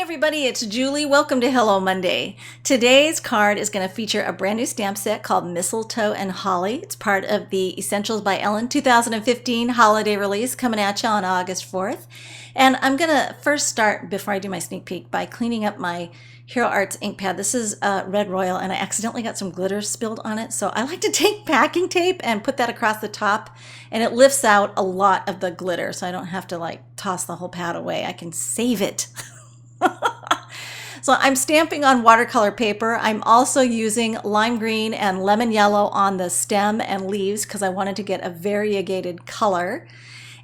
Everybody, it's Julie. Welcome to Hello Monday. Today's card is going to feature a brand new stamp set called Mistletoe and Holly. It's part of the Essentials by Ellen 2015 holiday release coming at you on August 4th. And I'm going to first start, before I do my sneak peek, by cleaning up my Hero Arts ink pad. This is Red Royal, and I accidentally got some glitter spilled on it. So I like to take packing tape and put that across the top, and it lifts out a lot of the glitter, so I don't have to like toss the whole pad away. I can save it. So I'm stamping on watercolor paper. I'm also using lime green and lemon yellow on the stem and leaves because I wanted to get a variegated color.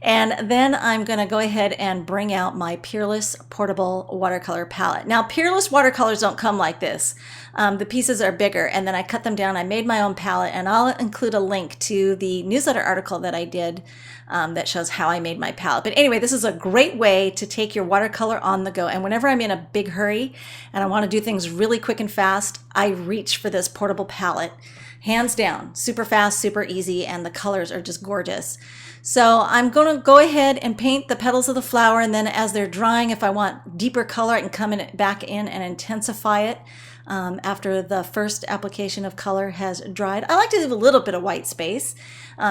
And then I'm going to go ahead and bring out my Peerless portable watercolor palette. Now, Peerless watercolors don't come like this. The pieces are bigger, and then I cut them down. I made my own palette, and I'll include a link to the newsletter article that I did that shows how I made my palette. But anyway, this is a great way to take your watercolor on the go. And whenever I'm in a big hurry and I want to do things really quick and fast, I reach for this portable palette. Hands down, super fast, super easy, and the colors are just gorgeous. So I'm going to go ahead and paint the petals of the flower, and then as they're drying, if I want deeper color, I can come back in and intensify it after the first application of color has dried. I like to leave a little bit of white space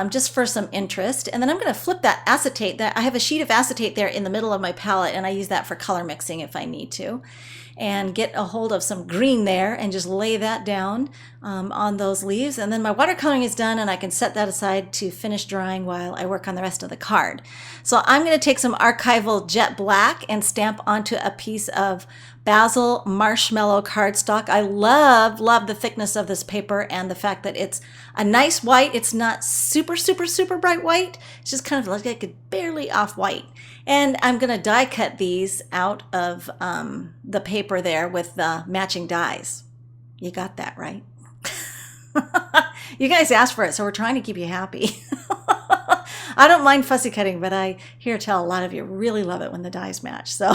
just for some interest. And then I'm going to flip that acetate. I have a sheet of acetate there in the middle of my palette, and I use that for color mixing if I need to. And get a hold of some green there and just lay that down on those leaves. And then my watercoloring is done, and I can set that aside to finish drying while I work on the rest of the card. So I'm going to take some archival jet black and stamp onto a piece of basil marshmallow cardstock. I love the thickness of this paper and the fact that it's a nice white. It's not super bright white. It's just kind of like a barely off white. And I'm going to die cut these out of the paper there with the matching dies. You got that, right? You guys asked for it, so we're trying to keep you happy. I don't mind fussy cutting, but I hear tell a lot of you really love it when the dies match. So,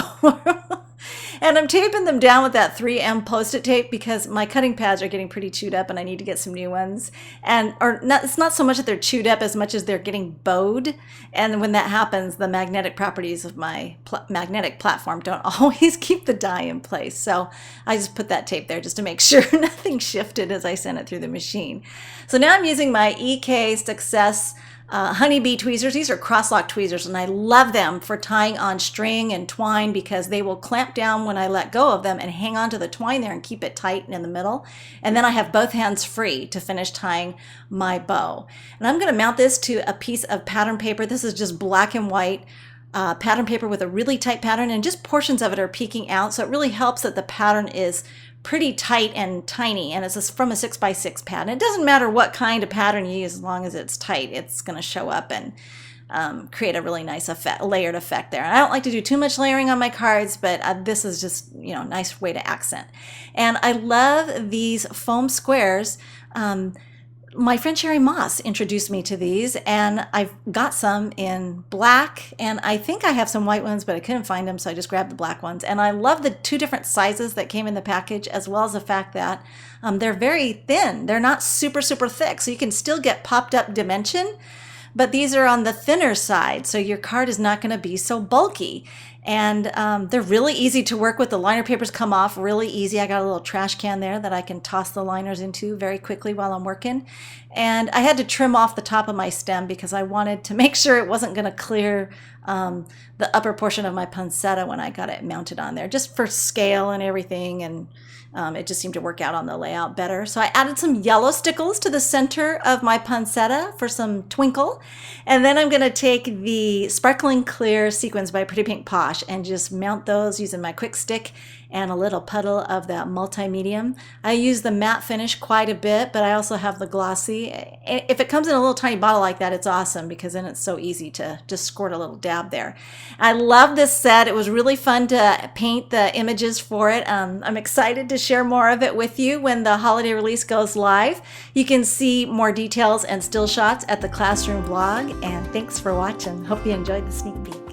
and I'm taping them down with that 3M Post-it tape because my cutting pads are getting pretty chewed up and I need to get some new ones. It's not so much that they're chewed up as much as they're getting bowed. And when that happens, the magnetic properties of my magnetic platform don't always keep the die in place. So I just put that tape there just to make sure nothing shifted as I sent it through the machine. So now I'm using my EK Success honeybee tweezers. These are cross-lock tweezers, and I love them for tying on string and twine because they will clamp down when I let go of them and hang on to the twine there and keep it tight in the middle. And then I have both hands free to finish tying my bow. And I'm going to mount this to a piece of pattern paper. This is just black and white pattern paper with a really tight pattern, and just portions of it are peeking out. So it really helps that the pattern is pretty tight and tiny, and it's from a 6x6 pad. And it doesn't matter what kind of pattern you use, as long as it's tight, it's going to show up and create a really nice layered effect there. And I don't like to do too much layering on my cards, but this is just, a nice way to accent. And I love these foam squares. My friend Sherry Moss introduced me to these, and I've got some in black, and I think I have some white ones, but I couldn't find them, so I just grabbed the black ones. And I love the two different sizes that came in the package, as well as the fact that they're very thin. They're not super thick, so you can still get popped up dimension, but these are on the thinner side, so your card is not going to be so bulky. And they're really easy to work with. The liner papers come off really easy. I got a little trash can there that I can toss the liners into very quickly while I'm working. And I had to trim off the top of my stem because I wanted to make sure it wasn't going to clear the upper portion of my poinsettia when I got it mounted on there, just for scale and everything. And it just seemed to work out on the layout better. So I added some yellow stickles to the center of my poinsettia for some twinkle. And then I'm going to take the Sparkling Clear Sequins by Pretty Pink Posh and just mount those using my quick stick and a little puddle of that multi-medium. I use the matte finish quite a bit, but I also have the glossy. If it comes in a little tiny bottle like that, it's awesome because then it's so easy to just squirt a little dab there. I love this set. It was really fun to paint the images for it. I'm excited to share more of it with you when the holiday release goes live. You can see more details and still shots at the Classroom blog, and thanks for watching. Hope you enjoyed the sneak peek.